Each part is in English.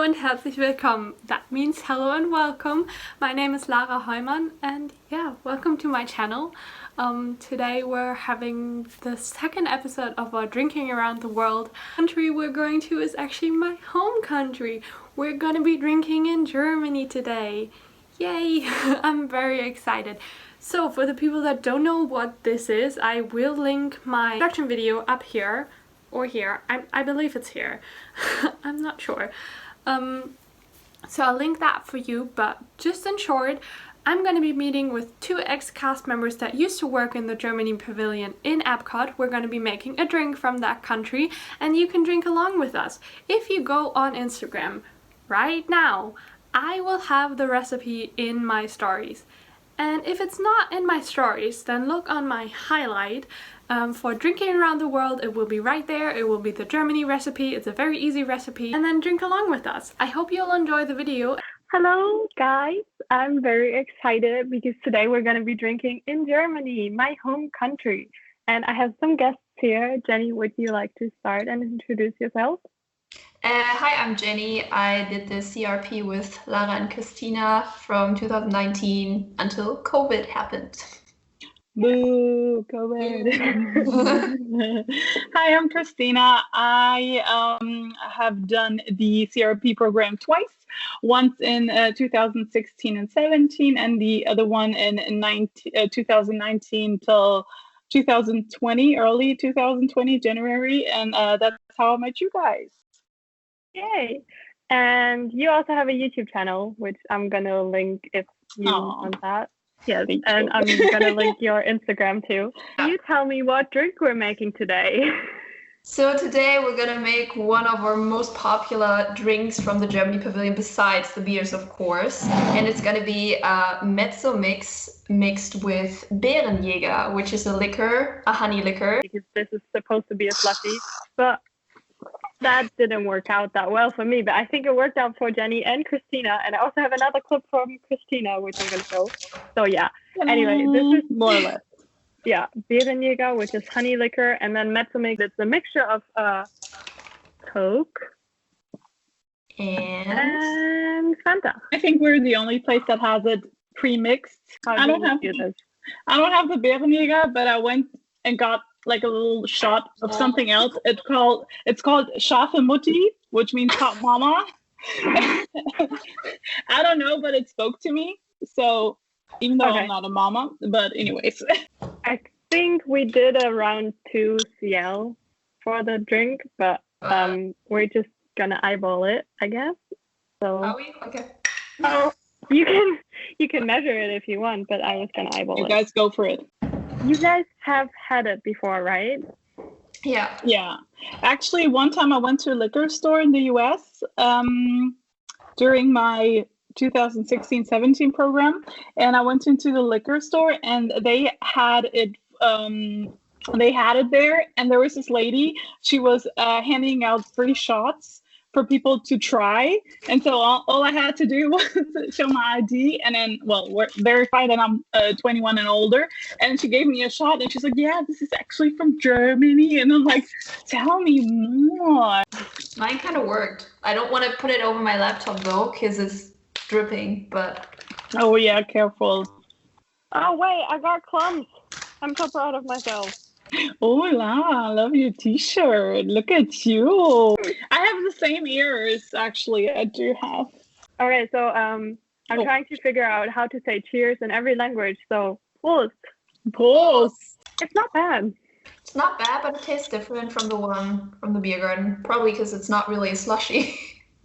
und herzlich willkommen. That means hello and welcome. My name is Lara Heumann and yeah, welcome to my channel. Today we're having the second episode of our Drinking Around the World. The country we're going to is actually my home country. We're gonna be drinking in Germany today. Yay! I'm very excited. So for the people that don't know what this is, I will link my introduction video up here. Or here. I believe it's here. I'm not sure. So I'll link that for you, but just in short, I'm going to be meeting with two ex-cast members that used to work in the Germany pavilion in Epcot. We're going to be making a drink from that country, and you can drink along with us. If you go on Instagram right now, I will have the recipe in my stories. And if it's not in my stories, then look on my highlight for Drinking Around the World. It will be right there. It will be the Germany recipe. It's a very easy recipe. And then drink along with us. I hope you'll enjoy the video. Hello guys, I'm very excited because today we're going to be drinking in Germany, my home country. And I have some guests here. Jenny, would you like to start and introduce yourself? Hi, I'm Jenny. I did the CRP with Lara and Kristina from 2019 until COVID happened. Boo, COVID. Hi, I'm Kristina. I have done the CRP program twice, once in 2016 and 17, and the other one in 2019 till 2020, early 2020, January, and that's how I met you guys. Yay. And you also have a YouTube channel, which I'm going to link if you want that. Yes, and I'm going to link your Instagram too. Can you tell me what drink we're making today? So today we're going to make one of our most popular drinks from the Germany pavilion, besides the beers, of course. And it's going to be a mezzo mix mixed with Beerenjäger, which is a liquor, a honey liquor. Because this is supposed to be a slushy, but that didn't work out that well for me, but I think it worked out for Jenny and Kristina. And I also have another clip from Kristina, which I'm going to show. So yeah, anyway, this is more or less. Yeah, Beerenjäger, which is honey liquor, and then Mezzomix, it's a mixture of Coke and Fanta. I think we're the only place that has it pre-mixed. I don't have the Beerenjäger, but I went and got like a little shot of something else. It's called Scharfe Mutti, which means hot mama. I don't know, but it spoke to me. So even though I'm not a mama, but anyways. I think we did around 2 cl for the drink, but we're just gonna eyeball it, I guess. So are we? Okay. Oh, you can measure it if you want, but I was gonna eyeball it. You guys go for it. You guys have had it before, right? Yeah. Yeah. Actually, one time I went to a liquor store in the US during my 2016-17 program, and I went into the liquor store and they had it there, and there was this lady. She was handing out free shots for people to try, and so all I had to do was show my ID and then verify that I'm 21 and older, and she gave me a shot and she's like, yeah, this is actually from Germany, and I'm like, tell me more. Mine kind of worked. I don't want to put it over my laptop though because it's dripping, but oh yeah, careful. Oh wait, I got clumps. I'm so proud of myself. Oh la, I love your t-shirt. Look at you. I have the same ears, actually. I do have. Okay, so I'm trying to figure out how to say cheers in every language. So Prost. It's not bad. It's not bad, but it tastes different from the one from the beer garden. Probably because it's not really a slushy.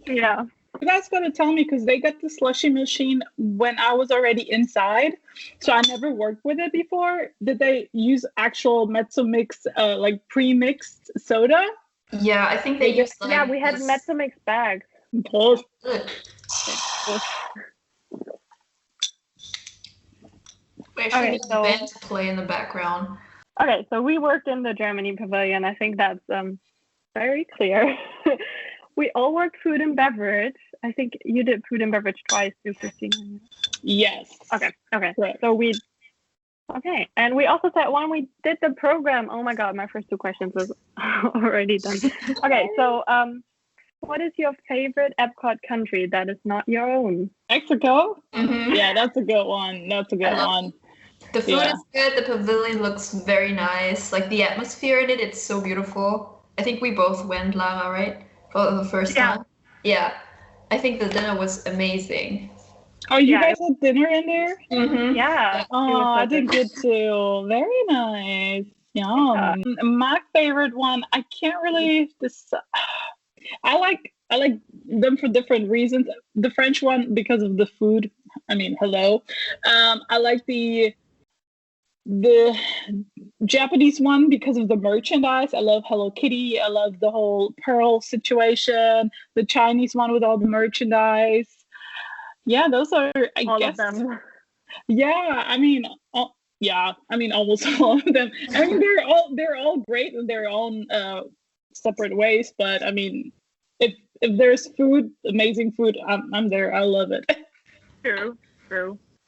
Yeah. You guys gotta tell me, because they got the slushy machine when I was already inside, so I never worked with it before. Did they use actual Mezzomix, like pre-mixed soda? Yeah, I think they used. Yeah, we had Mezzomix bags. Prost. We actually need a band to play in the background. Okay, so we worked in the Germany pavilion. I think that's very clear. We all worked food and beverage. I think you did food and beverage twice too, Kristina. Yes. Okay. Right. So and we also said when we did the program, oh my God, my first 2 questions was already done. Okay, so What is your favorite Epcot country that is not your own? Mexico? Mm-hmm. Yeah, that's a good one. That's a good one. The food is good. The pavilion looks very nice. Like the atmosphere in it, it's so beautiful. I think we both went, Lara, right? For the first time. Yeah. I think the dinner was amazing. Oh, you guys had dinner in there? Mm-hmm. Yeah. Oh, I did good too. Very nice. Yum. My favorite one, I can't really decide. I like them for different reasons. The French one because of the food. I mean, hello. I like the Japanese one because of the merchandise. I love Hello Kitty. I love the whole pearl situation. The Chinese one with all the merchandise. Yeah, those are I guess of them. Yeah, I mean, almost all of them. I mean, they're all great in their own separate ways. But I mean, if there's food, amazing food, I'm there. I love it. True.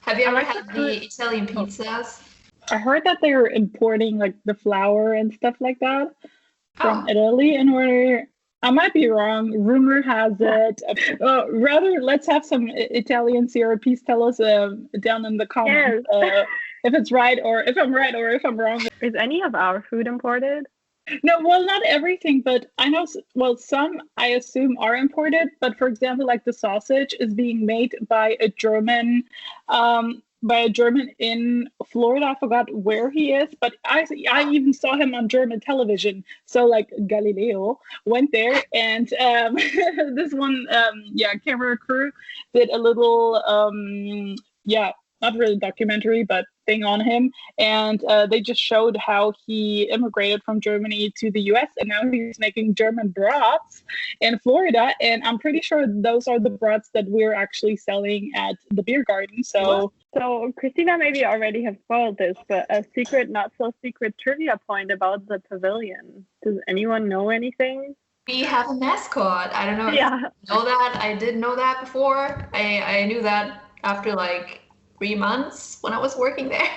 Have you ever had the Italian pizzas? I heard that they're importing like the flour and stuff like that from Italy in order. I might be wrong. Rumor has it. Rather, let's have some Italian CRPs tell us down in the comments if it's right or if I'm right or if I'm wrong. Is any of our food imported? No, well, not everything, but I know, well, some I assume are imported, but for example, like the sausage is being made by a German in Florida. I forgot where he is, but I even saw him on German television. So like Galileo went there and this one, camera crew did a little, not really documentary, but thing on him. And they just showed how he immigrated from Germany to the US and now he's making German brats in Florida. And I'm pretty sure those are the brats that we're actually selling at the beer garden. So Kristina maybe already have spoiled this, but a secret, not so secret trivia point about the pavilion. Does anyone know anything? We have a mascot. I don't know if you know that. I did know that before. I knew that after like 3 months when I was working there.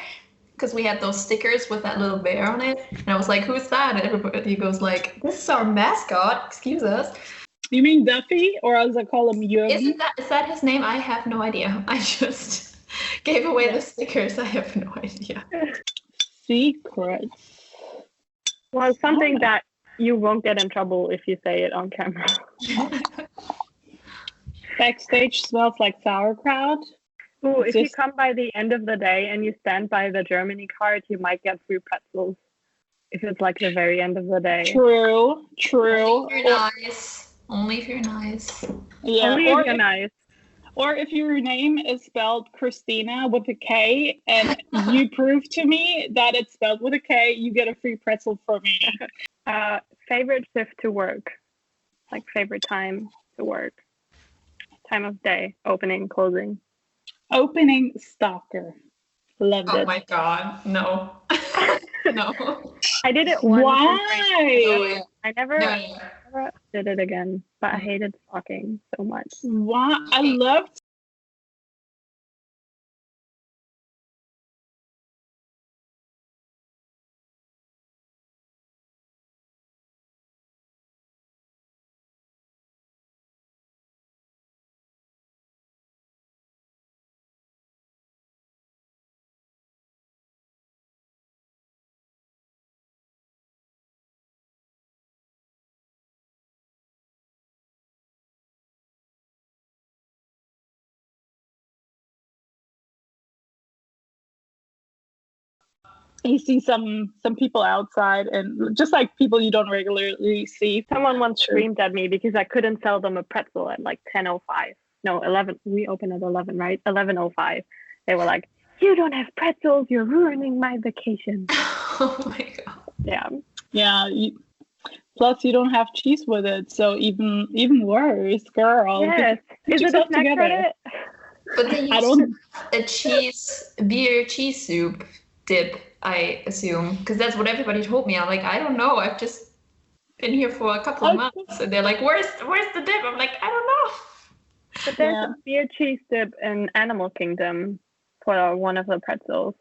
Because we had those stickers with that little bear on it. And I was like, who's that? And everybody goes like, this is our mascot. Excuse us. You mean Duffy? Or as I call him, Yogi? Is that his name? I have no idea. I just gave away the stickers. I have no idea. Secret. Well, something that you won't get in trouble if you say it on camera. Backstage smells like sauerkraut. Ooh, if you come by the end of the day and you stand by the Germany card, you might get free pretzels. If it's like the very end of the day. True. Only if you're nice. Only if you're nice. Yeah. Only if you're nice. Or if your name is spelled Kristina with a K and you prove to me that it's spelled with a K, you get a free pretzel from me. Favorite shift to work? Like favorite time to work? Time of day, opening, closing. Opening stalker. Loved it. Oh my god, no. No. I did it once. Why? I never did it again, but I hated stalking so much. Why? I loved you see some people outside and just like people you don't regularly see. Someone once screamed at me because I couldn't sell them a pretzel at like 10:05. No, 11. We open at 11, right? 11:05. They were like, "You don't have pretzels. You're ruining my vacation." Oh my god. Yeah. Yeah. Plus, you don't have cheese with it, so even worse, girl. Yes. Is it a snack credit? But they use a beer cheese soup dip, I assume, because that's what everybody told me. I'm like, I don't know. I've just been here for a couple of months, and they're like, "Where's the dip?" I'm like, I don't know. But there's a beer cheese dip in Animal Kingdom for one of the pretzels.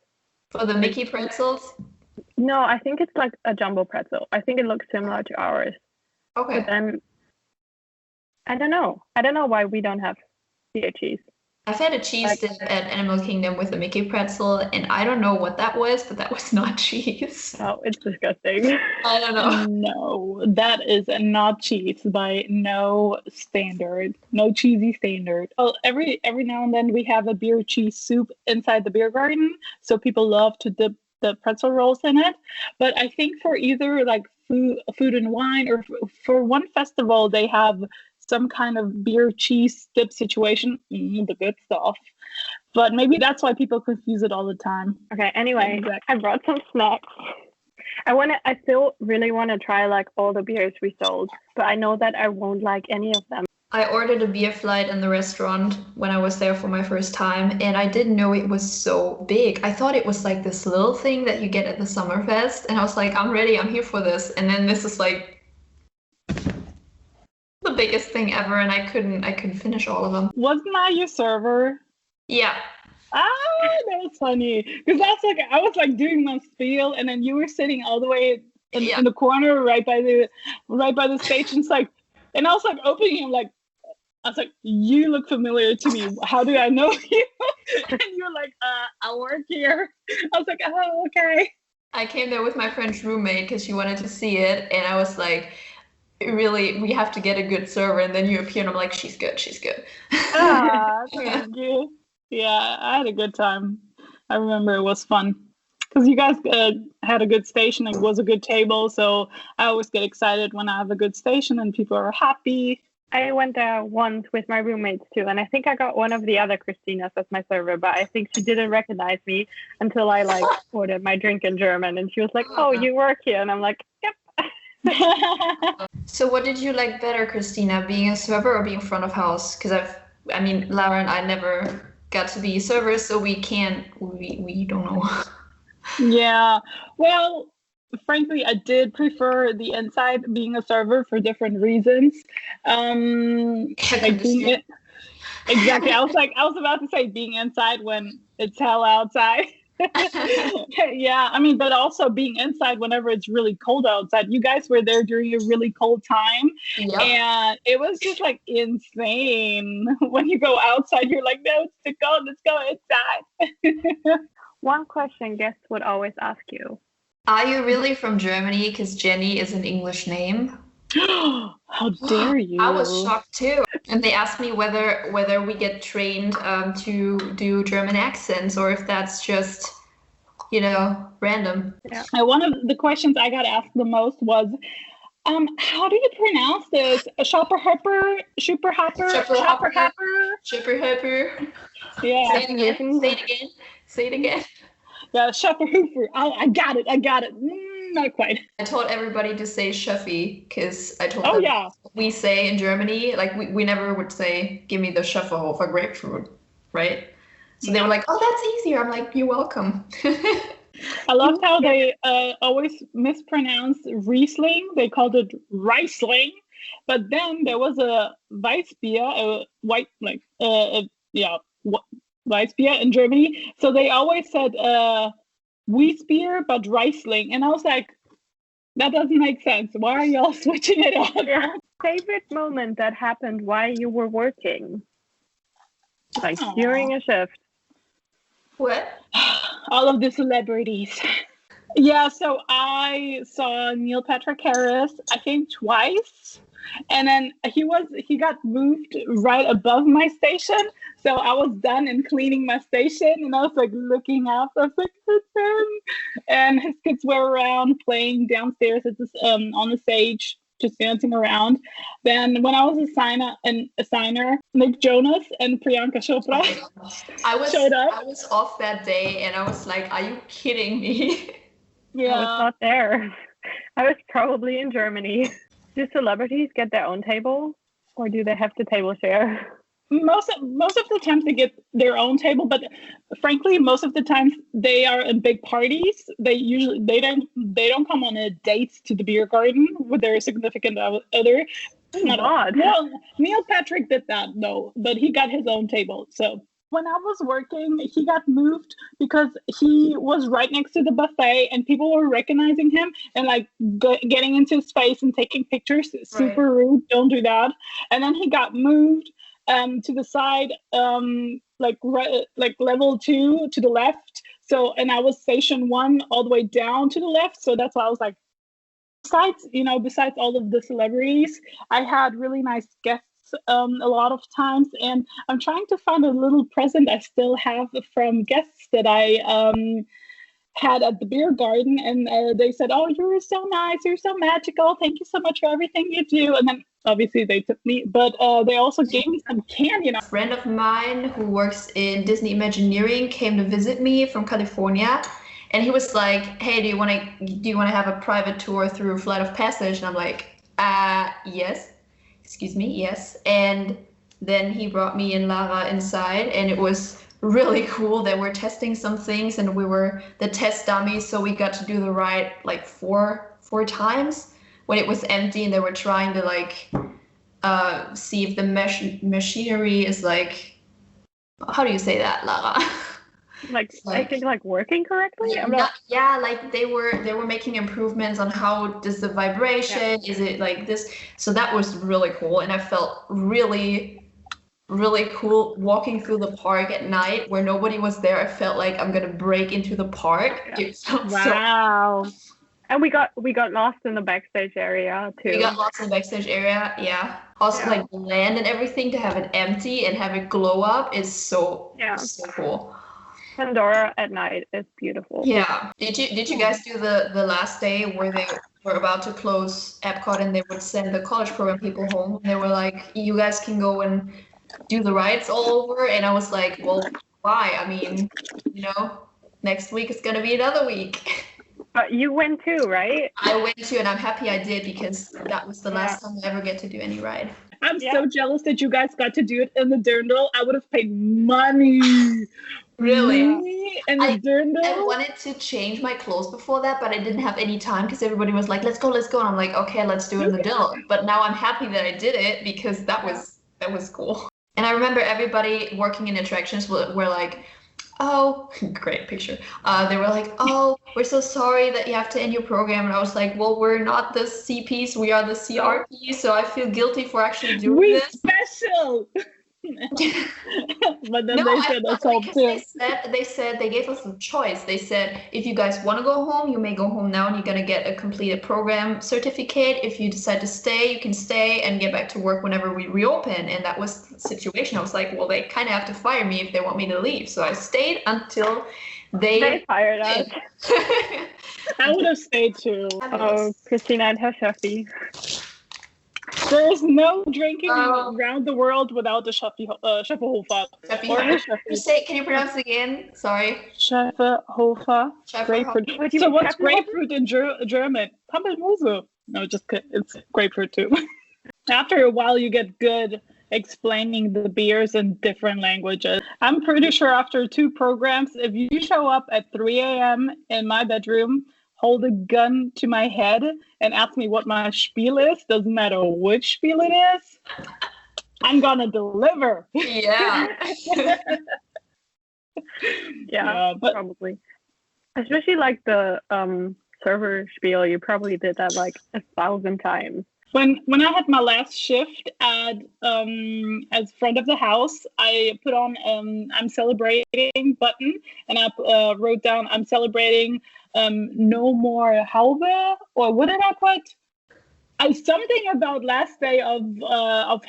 For the Mickey pretzels? No, I think it's like a jumbo pretzel. I think it looks similar to ours. Okay. But then I don't know. I don't know why we don't have beer cheese. I've had a cheese dip at Animal Kingdom with a Mickey pretzel, and I don't know what that was, but that was not cheese. Oh, it's disgusting. I don't know. No, that is not cheese by no standard, no cheesy standard. Oh, every now and then we have a beer cheese soup inside the beer garden, so people love to dip the pretzel rolls in it. But I think for either like food and wine, or for one festival, they have some kind of beer cheese dip situation, the good stuff. But maybe that's why people confuse it all the time. Okay, anyway, I brought some snacks. I still really want to try like all the beers we sold, but I know that I won't like any of them. I ordered a beer flight in the restaurant when I was there for my first time, and I didn't know it was so big. I thought it was like this little thing that you get at the Summerfest, and I was like, I'm ready, I'm here for this. And then this is like the biggest thing ever, and I couldn't finish all of them. Wasn't I your server? Yeah. Ah, that was funny. Because I was like doing my spiel, and then you were sitting all the way in the corner, right by the stage, and it's like, and I was like opening, I was like, you look familiar to me. How do I know you? And you're like, I work here. I was like, oh, okay. I came there with my French roommate because she wanted to see it, and I was like, really, we have to get a good server. And then you appear, and I'm like, she's good. Thank you. Yeah, I had a good time. I remember it was fun because you guys had a good station. It was a good table, so I always get excited when I have a good station and people are happy. I went there once with my roommates too, and I think I got one of the other Kristinas as my server, but I think she didn't recognize me until I ordered my drink in German, and she was like, "Oh, you work here," and I'm like, "Yep." So what did you like better, Kristina, being a server or being front of house? Because Lara and I never got to be servers, so we don't know. Yeah, well, frankly, I did prefer the inside, being a server for different reasons. Exactly. I was about to say being inside when it's hell outside. Yeah, but also being inside whenever it's really cold outside. You guys were there during a really cold time. Yep. And it was just like insane. When you go outside, you're like, no, it's too cold, let's go inside. One question guests would always ask you. Are you really from Germany? Because Jenny is an English name. How dare you? I was shocked too. And they asked me whether we get trained to do German accents, or if that's just, random. Yeah. And one of the questions I got asked the most was, how do you pronounce this? Schopperhopper? Yeah. Say it again. Yeah, Schopperhopper. I got it. Not quite. I told everybody to say Schöffi, because I told them we say in Germany, like we never would say, give me the Schöfferhofer grapefruit, right? So they were like, oh, that's easier. I'm like, you're welcome. I loved how they always mispronounced Riesling. They called it Riesling. But then there was a Weissbier, Weissbier in Germany. So they always said Weissbier, but Riesling. And I was like, that doesn't make sense. Why are y'all switching it up? Favorite moment that happened while you were working? Like during a shift? What? All of the celebrities. Yeah, so I saw Neil Patrick Harris, I think twice. And then he got moved right above my station. So I was done in cleaning my station, and I was like looking up. I was like, it's him. And his kids were around playing downstairs at this on the stage, just dancing around. Then when I was a signer, Nick Jonas and Priyanka Chopra showed up. I was off that day, and I was like, are you kidding me? Yeah. I was not there. I was probably in Germany. Do celebrities get their own table, or do they have to table share? Most of the times they get their own table, but frankly, most of the times they are in big parties. They don't come on a date to the beer garden with their significant other. Not odd. Well, Neil Patrick did that though, but he got his own table. So When I was working, he got moved because he was right next to the buffet and people were recognizing him and like getting into his face and taking pictures. Super rude. Don't do that. And then he got moved to the side, like level 2 to the left. So, and I was station 1 all the way down to the left. So that's why I was like, besides all of the celebrities, I had really nice guests a lot of times, and I'm trying to find a little present I still have from guests that I had at the beer garden, and they said, "Oh, you're so nice, you're so magical, thank you so much for everything you do." And then obviously they took me, but they also gave me some candy. A friend of mine who works in Disney Imagineering came to visit me from California. And he was like, "Hey, do you want to have a private tour through Flight of Passage?" And I'm like, yes. Excuse me, yes. And then he brought me and Lara inside, and it was really cool. They were testing some things, and we were the test dummies, so we got to do the ride like four times when it was empty, and they were trying to like see if the machinery is like, how do you say that, Lara? Like I think like working correctly. Yeah, like they were making improvements on how does the vibration, is it like this? So that was really cool, and I felt really, really cool walking through the park at night where nobody was there. I felt like I'm gonna break into the park. Yeah. It felt wow. And we got lost in the backstage area too. We got lost in the backstage area, yeah. Also, like the land and everything, to have it empty and have it glow up is so cool. Pandora at night is beautiful. Yeah. Did you guys do the last day where they were about to close Epcot and they would send the college program people home? And they were like, "You guys can go and do the rides all over." And I was like, "Well, why? I mean, next week is gonna be another week." But you went too, right? I went too, and I'm happy I did, because that was the last time I ever get to do any ride. I'm so jealous that you guys got to do it in the Dirndl. I would have paid money. Really? In the Dirndl? I wanted to change my clothes before that, but I didn't have any time because everybody was like, let's go. And I'm like, okay, let's do it in the Dirndl. But now I'm happy that I did it, because that was cool. And I remember everybody working in attractions were like, "Oh," great picture. They were like, "Oh, we're so sorry that you have to end your program." And I was like, "Well, we're not the CPs, we are the CRP, so I feel guilty for actually doing this." Special. But then they said that's all too. They gave us a choice. They said, if you guys want to go home, you may go home now and you're going to get a completed program certificate. If you decide to stay, you can stay and get back to work whenever we reopen. And that was the situation. I was like, well, they kind of have to fire me if they want me to leave. So I stayed until they fired us. I would have stayed too. Oh, Kristina and her chefy. There is no drinking around the world without the Schöfferhofer. Can you pronounce it again? Sorry. Schöfferhofer. Grapefruit. So what's grapefruit in German? Pampelmuse. No, just it's grapefruit too. After a while, you get good explaining the beers in different languages. I'm pretty sure after 2 programs, if you show up at 3 a.m. in my bedroom, hold a gun to my head and ask me what my spiel is, doesn't matter which spiel it is, I'm gonna deliver. Yeah. But probably. Especially like the server spiel, you probably did that like 1,000 times. When I had my last shift at as front of the house, I put on "I'm celebrating" button, and I wrote down "I'm celebrating no more Haube," or what did I put? Something about last day of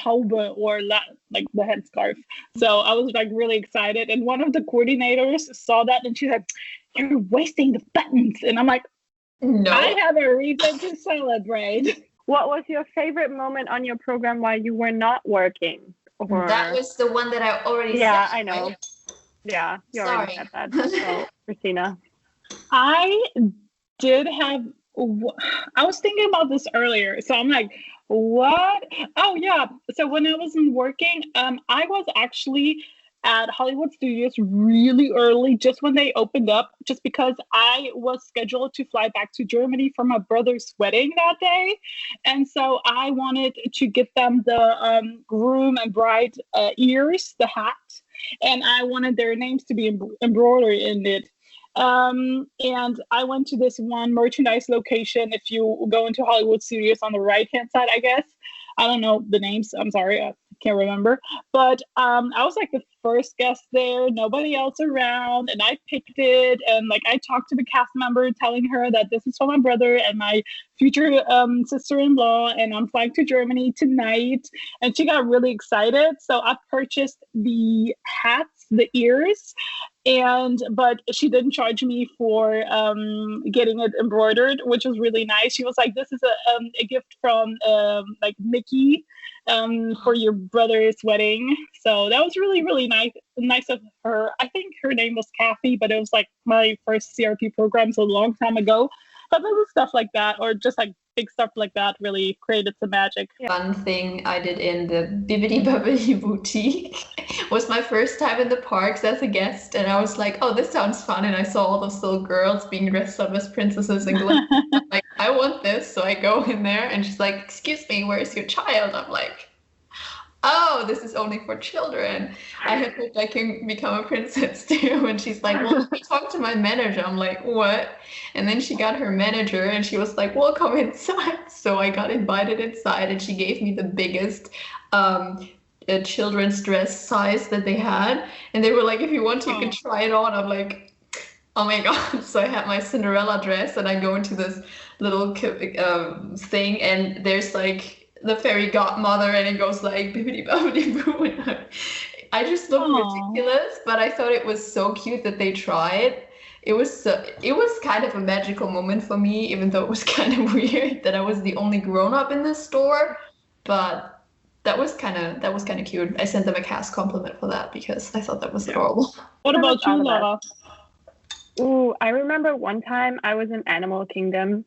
Haube, or like the headscarf. So I was like really excited, and one of the coordinators saw that, and she said, "You're wasting the buttons," and I'm like, "No, I have a reason to celebrate." What was your favorite moment on your program while you were not working? That was the one that I already said. Yeah, I know. Right? Yeah, you already said that. So, Kristina. I did have, I was thinking about this earlier. So I'm like, what? Oh, yeah. So when I wasn't working, I was actually at Hollywood Studios really early, just when they opened up, just because I was scheduled to fly back to Germany for my brother's wedding that day. And so I wanted to get them the groom and bride ears, the hat, and I wanted their names to be embroidered in it. And I went to this one merchandise location. If you go into Hollywood Studios on the right-hand side, I guess. I don't know the names. I'm sorry. I can't remember. But I was like the first guest there, nobody else around. And I picked it. And like I talked to the cast member telling her that this is for my brother and my future sister-in-law. And I'm flying to Germany tonight. And she got really excited. So I purchased the hats, the ears. But she didn't charge me for getting it embroidered, which was really nice. She was like, this is a gift from like Mickey for your brother's wedding. So that was really, really nice of her. I think her name was Kathy, but it was like my first CRP program, so a long time ago. But little stuff like that, or just like big stuff like that, really created some magic. One thing I did in the Bibbidi Bobbidi Boutique was my first time in the parks as a guest, and I was like, oh, this sounds fun. And I saw all those little girls being dressed up as princesses and glitter. I'm like, I want this. So I go in there and she's like, excuse me, where's your child? I'm like, oh, this is only for children. I had hoped I can become a princess too. And she's like, well, let me talk to my manager. I'm like, what? And then she got her manager and she was like, well, come inside. So I got invited inside and she gave me the biggest children's dress size that they had. And they were like, if you want to, you can try it on. I'm like, oh my God. So I had my Cinderella dress and I go into this little thing and there's like the fairy godmother and it goes like bibbidi bobbidi boo. And I just looked ridiculous, but I thought it was so cute that they tried. It was kind of a magical moment for me, even though it was kind of weird that I was the only grown-up in this store. But that was kind of cute. I sent them a cast compliment for that because I thought that was adorable. What about you, Laura? Ooh, I remember one time I was in Animal Kingdom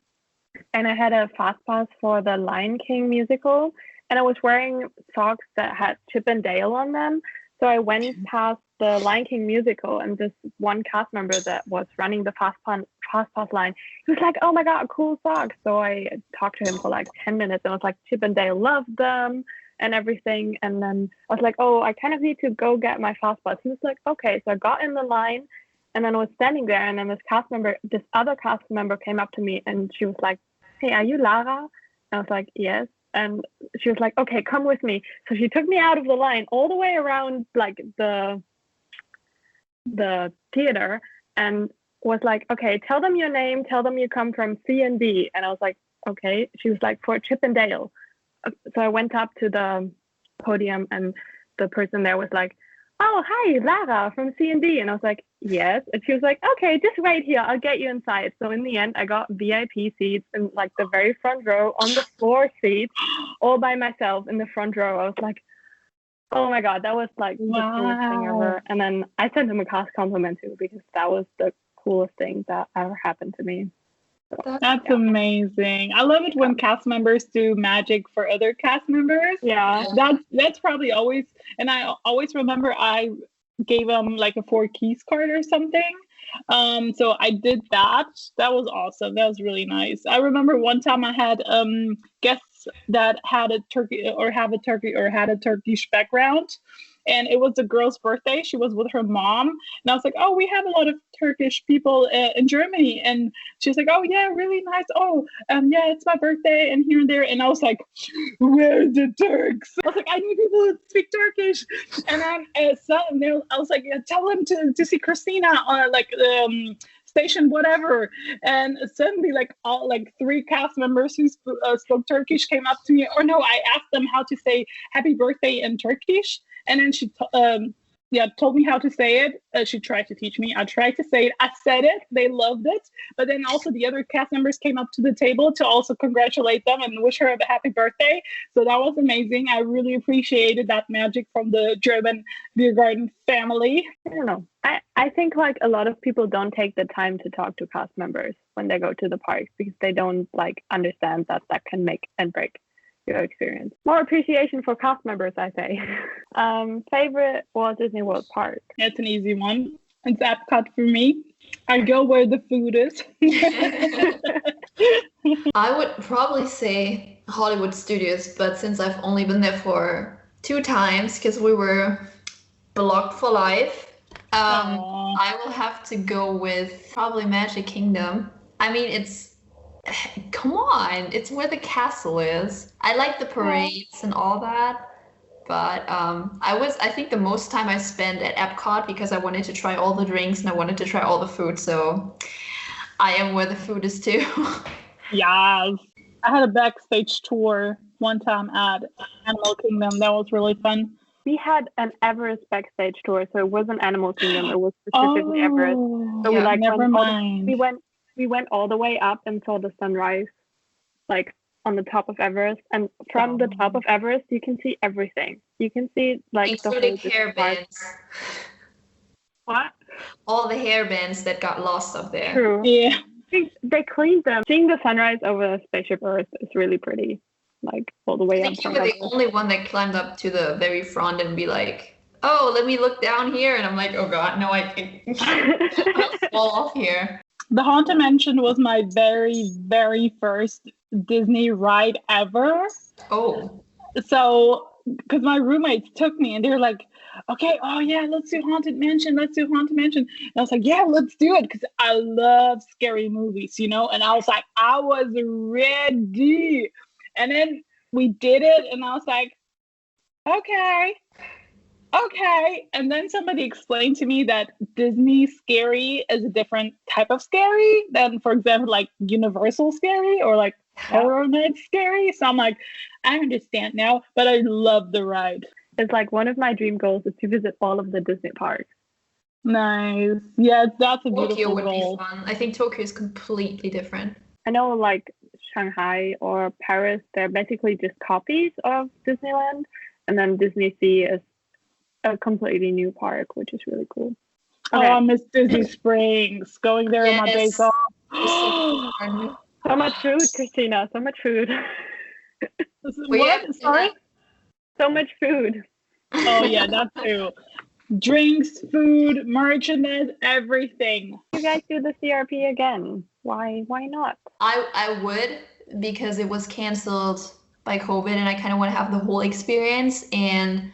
and I had a fast pass for the Lion King musical and I was wearing socks that had Chip and Dale on them. So I went past the Lion King musical and this one cast member that was running the fast pass line, he was like, oh my God, cool socks. So I talked to him for like 10 minutes and I was like, Chip and Dale loved them and everything. And then I was like, oh, I kind of need to go get my fast pass. He was like, okay. So I got in the line and then I was standing there and then this other cast member came up to me and she was like, hey, are you Lara? And I was like, yes. And she was like, okay, come with me. So she took me out of the line all the way around like the theater and was like, okay, tell them your name, tell them you come from C&D. And I was like, okay. She was like, for Chip and Dale. So I went up to the podium and the person there was like, oh, hi, Lara from C&D. And I was like, yes. And she was like, okay, just wait here. I'll get you inside. So in the end, I got VIP seats in like the very front row on the floor seats all by myself in the front row. I was like, oh my God, that was like the coolest thing ever. And then I sent him a cast compliment too because that was the coolest thing that ever happened to me. So, that's amazing. I love it when cast members do magic for other cast members. Yeah. That's probably always, and I always remember I gave them like a 4 keys card or something. So I did that. That was awesome. That was really nice. I remember one time I had guests that had a Turkish background. And it was the girl's birthday. She was with her mom. And I was like, oh, we have a lot of Turkish people in Germany. And she's like, oh, yeah, really nice. Oh, yeah, it's my birthday and here and there. And I was like, where's the Turks? I was like, I need people who speak Turkish. And then I was like, yeah, tell them to see Kristina on like station whatever. And suddenly like 3 cast members who spoke Turkish came up to me. Or no, I asked them how to say happy birthday in Turkish. And then she told me how to say it. She tried to teach me. I tried to say it. I said it. They loved it. But then also the other cast members came up to the table to also congratulate them and wish her a happy birthday. So that was amazing. I really appreciated that magic from the German beer garden family. I don't know. I think like a lot of people don't take the time to talk to cast members when they go to the parks because they don't like understand that can make and break your experience. More appreciation for cast members, I say. Favorite Walt Disney World park? It's an easy one. It's Epcot for me. I go where the food is. I would probably say Hollywood Studios, but since I've only been there for 2 times because we were blocked for life, I will have to go with probably Magic Kingdom. I mean, come on, it's where the castle is. I like the parades and all that. But I think the most time I spent at Epcot because I wanted to try all the drinks and I wanted to try all the food. So I am where the food is too. Yes. I had a backstage tour one time at Animal Kingdom. That was really fun. We had an Everest backstage tour, so it wasn't Animal Kingdom. It was specifically Everest. So yeah, never mind. We went all the way up and saw the sunrise, like on the top of Everest, and from the top of Everest you can see everything. You can see like including the hair bands. What? All the hair bands that got lost up there. True. Yeah. They cleaned them. Seeing the sunrise over Spaceship Earth is really pretty. Like all the way up. I think you were the only one that climbed up to the very front and be like, "Oh, let me look down here," and I'm like, "Oh God, no, I'll fall off here." The Haunted Mansion was my very, very first Disney ride ever. Oh. So, because my roommates took me and they were like, okay, oh yeah, let's do Haunted Mansion. And I was like, yeah, let's do it. Because I love scary movies, And I was like, I was ready. And then we did it and I was like, okay. And then somebody explained to me that Disney scary is a different type of scary than, for example, like Universal scary or like Horror Nights scary. So I'm like, I understand now, but I love the ride. It's like one of my dream goals is to visit all of the Disney parks. Nice. Yeah, that's a beautiful Tokyo would goal. be fun. I think Tokyo is completely different. I know like Shanghai or Paris, they're basically just copies of Disneyland. And then Disney Sea is a completely new park, which is really cool. Okay. Oh, I miss Disney Springs. Going there on my days off. So much food, Kristina. So much food. What? Sorry? So much food. Oh yeah, that too. Drinks, food, merchandise, everything. You guys do the CRP again? Why not? I would, because it was canceled by COVID and I kind of want to have the whole experience. And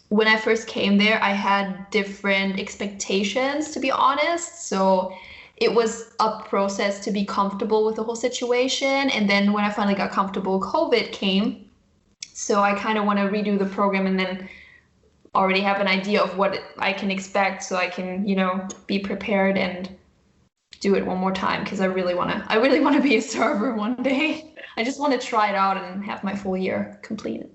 when I first came there, I had different expectations, to be honest. So it was a process to be comfortable with the whole situation. And then when I finally got comfortable, COVID came. So I kind of want to redo the program and then already have an idea of what I can expect so I can, be prepared and do it one more time because I really want to be a server one day. I just want to try it out and have my full year completed.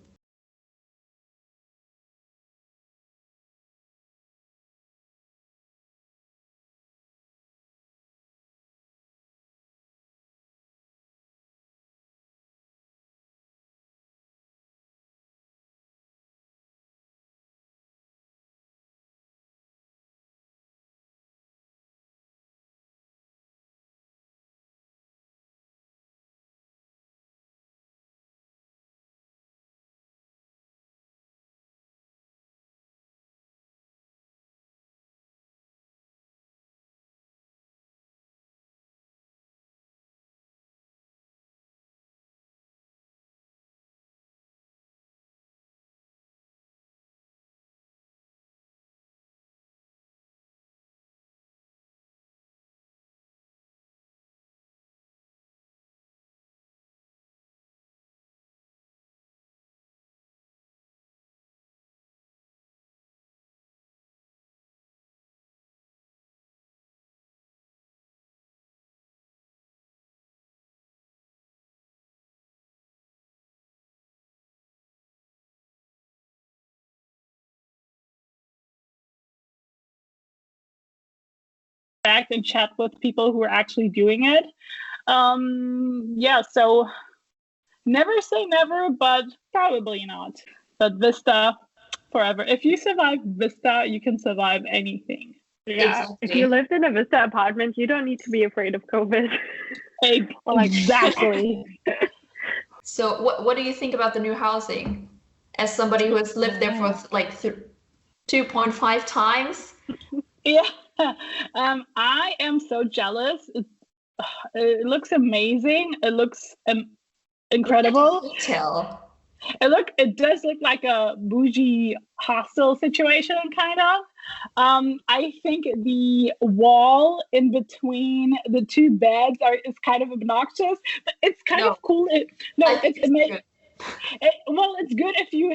And chat with people who are actually doing it. So never say never, but probably not. But Vista, forever. If you survive Vista, you can survive anything. Yeah, exactly. If you lived in a Vista apartment, you don't need to be afraid of COVID. Exactly. So what do you think about the new housing? As somebody who has lived there for like 2.5 times? Yeah. I am so jealous. It looks amazing. It looks incredible. Hotel. It does look like a bougie hostel situation, kind of. I think the wall in between the two beds is kind of obnoxious, but it's kind of cool. Well, it's good if you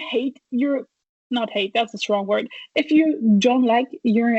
not hate, that's a strong word. If you don't like your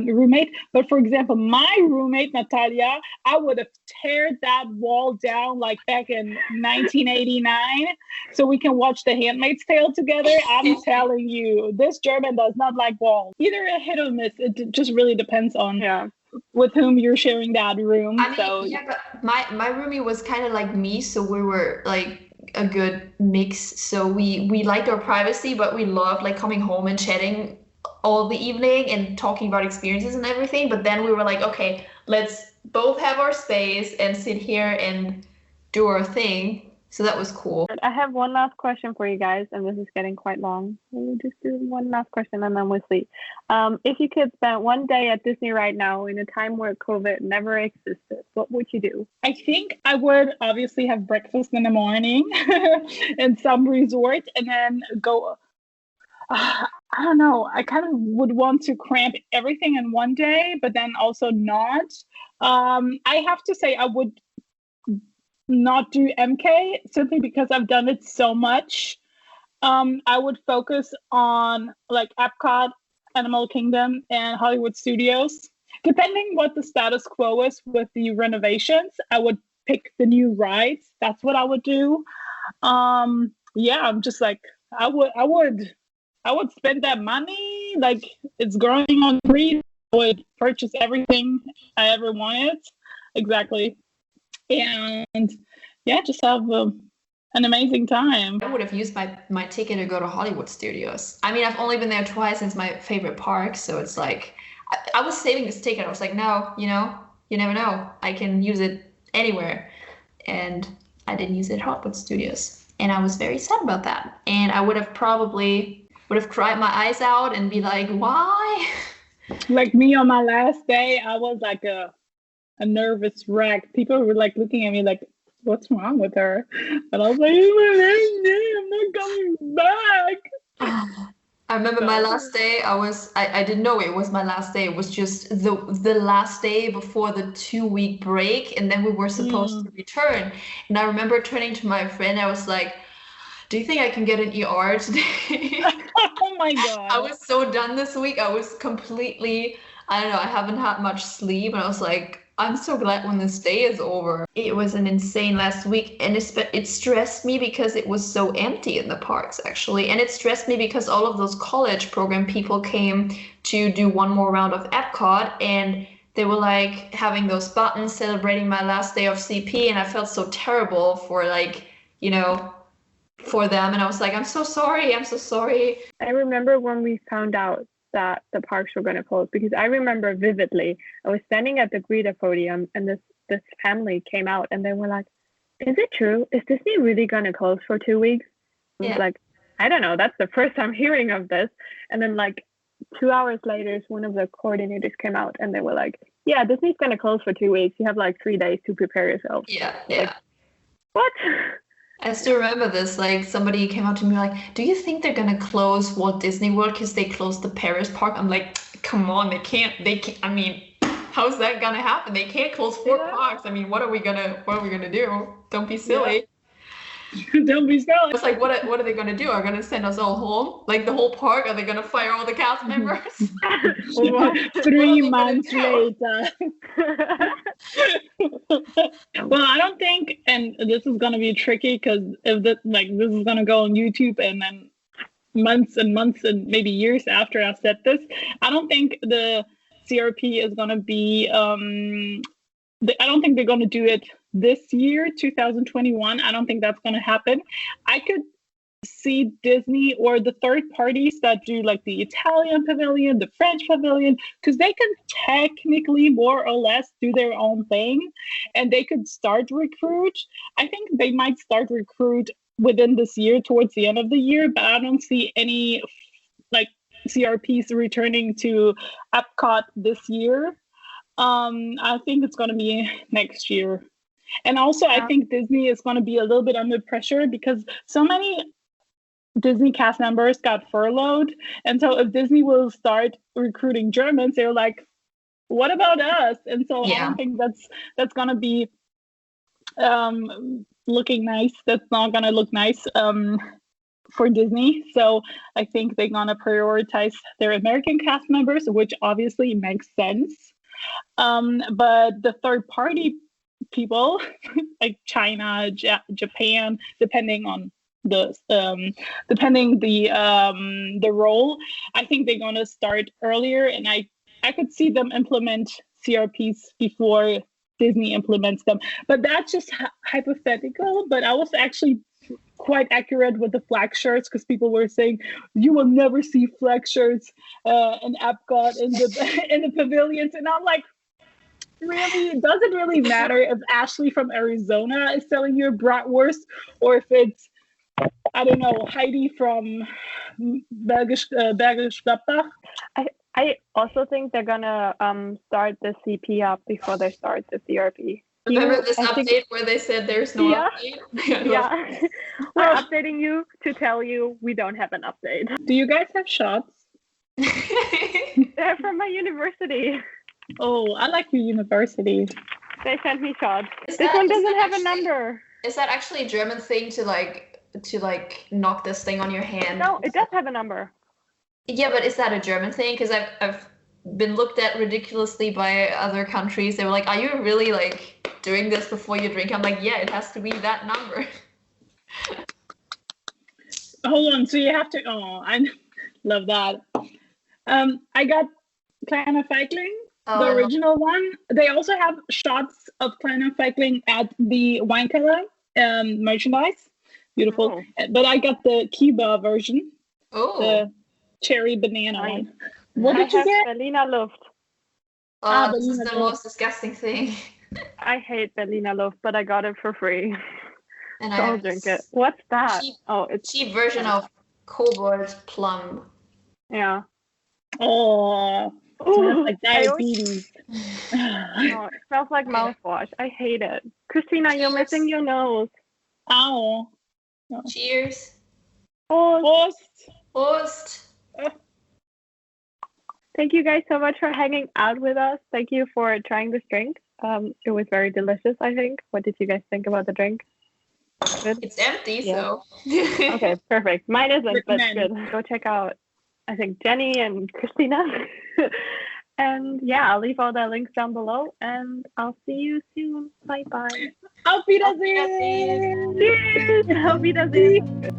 roommate, but for example, my roommate, Natalia, I would have teared that wall down like back in 1989 so we can watch The Handmaid's Tale together. I'm telling you, this German does not like walls. Either a hit or miss. It just really depends on with whom you're sharing that room. But my roomie was kind of like me, so we were like a good mix. So we liked our privacy, but we loved like coming home and chatting all the evening and talking about experiences and everything. But then we were like, okay, let's both have our space and sit here and do our thing. So that was cool. I have one last question for you guys, and this is getting quite long. We'll just do one last question and then we'll sleep. If you could spend one day at Disney right now in a time where COVID never existed, what would you do? I think I would obviously have breakfast in the morning in some resort and then go. I don't know. I kind of would want to cramp everything in one day, but then also not. I have to say I would not do MK simply because I've done it so much. I would focus on like Epcot, Animal Kingdom, and Hollywood Studios. Depending what the status quo is with the renovations, I would pick the new rides. That's what I would do. I'm just like I would spend that money like it's growing on trees. I would purchase everything I ever wanted. Exactly. And just have an amazing time. I would have used my ticket to go to Hollywood Studios. I mean, I've only been there twice. It's my favorite park, so it's like I was saving this ticket. I was like, no, you never know. I can use it anywhere, and I didn't use it at Hollywood Studios, and I was very sad about that. And I would have probably cried my eyes out and be like, why? Like me on my last day, I was like a nervous wreck. People were like looking at me like, what's wrong with her? And I was like, I'm not coming back. I remember my last day, I didn't know it was my last day. It was just the last day before the 2-week break, and then we were supposed to return. And I remember turning to my friend, I was like, do you think I can get an ER today? Oh my God. I was so done this week. I was completely, I don't know, I haven't had much sleep, and I was like, I'm so glad when this day is over. It was an insane last week, and it stressed me because it was so empty in the parks, actually. And it stressed me because all of those college program people came to do one more round of Epcot, and they were like having those buttons celebrating my last day of CP, and I felt so terrible for for them. And I was like, I'm so sorry. I remember when we found out that the parks were going to close, because I remember vividly, I was standing at the greeter podium and this family came out and they were like, is it true? Is Disney really going to close for 2 weeks? I was like, I don't know. That's the first time hearing of this. And then like 2 hours later, one of the coordinators came out and they were like, yeah, Disney's going to close for 2 weeks. You have like 3 days to prepare yourself. Yeah. Like, what? I still remember this, like somebody came up to me like, do you think they're gonna close Walt Disney World because they closed the Paris park? I'm like, come on, they can't, I mean, how's that gonna happen? They can't close 4 parks. I mean, what are we gonna do? Don't be silly. Don't be silly. It's like, what are they gonna do? Are they gonna send us all home? Like the whole park? Are they gonna fire all the cast members? 3 months later. Well, I don't think, and this is gonna be tricky because if this is gonna go on YouTube and then months and months and maybe years after I said this, I don't think the CRP is gonna be. I don't think they're gonna do it this year, 2021. I don't think that's gonna happen. I could see Disney or the third parties that do like the Italian pavilion, the French pavilion, because they can technically more or less do their own thing and they could start recruit. I think they might start recruit within this year, towards the end of the year, but I don't see any like CRPs returning to Epcot this year. I think it's going to be next year. And also, I think Disney is going to be a little bit under pressure because so many Disney cast members got furloughed. And so if Disney will start recruiting Germans, they're like, what about us? And so I don't think that's going to be looking nice. That's not going to look nice for Disney. So I think they're going to prioritize their American cast members, which obviously makes sense. But the third party people like China, Japan, depending the role, I think they're going to start earlier, and I could see them implement CRPs before Disney implements them. But that's just hypothetical. But I was actually quite accurate with the flag shirts because people were saying you will never see flag shirts in Epcot in the pavilions, and I'm like, really, does it really matter if Ashley from Arizona is selling your bratwurst or if it's, I don't know, Heidi from Bergisch Gladbach? I also think they're gonna start the CP up before they start the CRP. Remember this update where they said there's no update? Yeah. We're updating you to tell you we don't have an update. Do you guys have shots? They're from my university. Oh, I like your university. They sent me shots. This one doesn't have a number. Is that actually a German thing to knock this thing on your hand? No, it does have a number. Yeah, but is that a German thing? Because I've been looked at ridiculously by other countries. They were like, "Are you really like doing this before you drink?" I'm like, "Yeah, it has to be that number." Hold on, so you have to. Oh, I love that. I got Kleiner Feigling. The original one. They also have shots of Kleiner Feigling at the wine cellar merchandise. Beautiful. Oh. But I got the Cuba version. Oh. The cherry banana one. What did you get? Berliner Luft. Oh, this is the most disgusting thing. I hate Berliner Luft, but I got it for free. And so I'll drink it. What's that? It's cheap version of Cobalt Plum. Yeah. Oh. Smells like diabetes. No, it smells like mouthwash. I hate it. Kristina, you're missing your nose. Ow. Cheers. Prost. Prost. Thank you guys so much for hanging out with us. Thank you for trying this drink. It was very delicious, I think. What did you guys think about the drink? Good? It's empty, so. Okay, perfect. Mine isn't, but good. Go check out, I think, Jenny and Kristina. And yeah, I'll leave all the links down below, and I'll see you soon. Bye-bye. Auf Wiedersehen. Cheers. Auf Wiedersehen.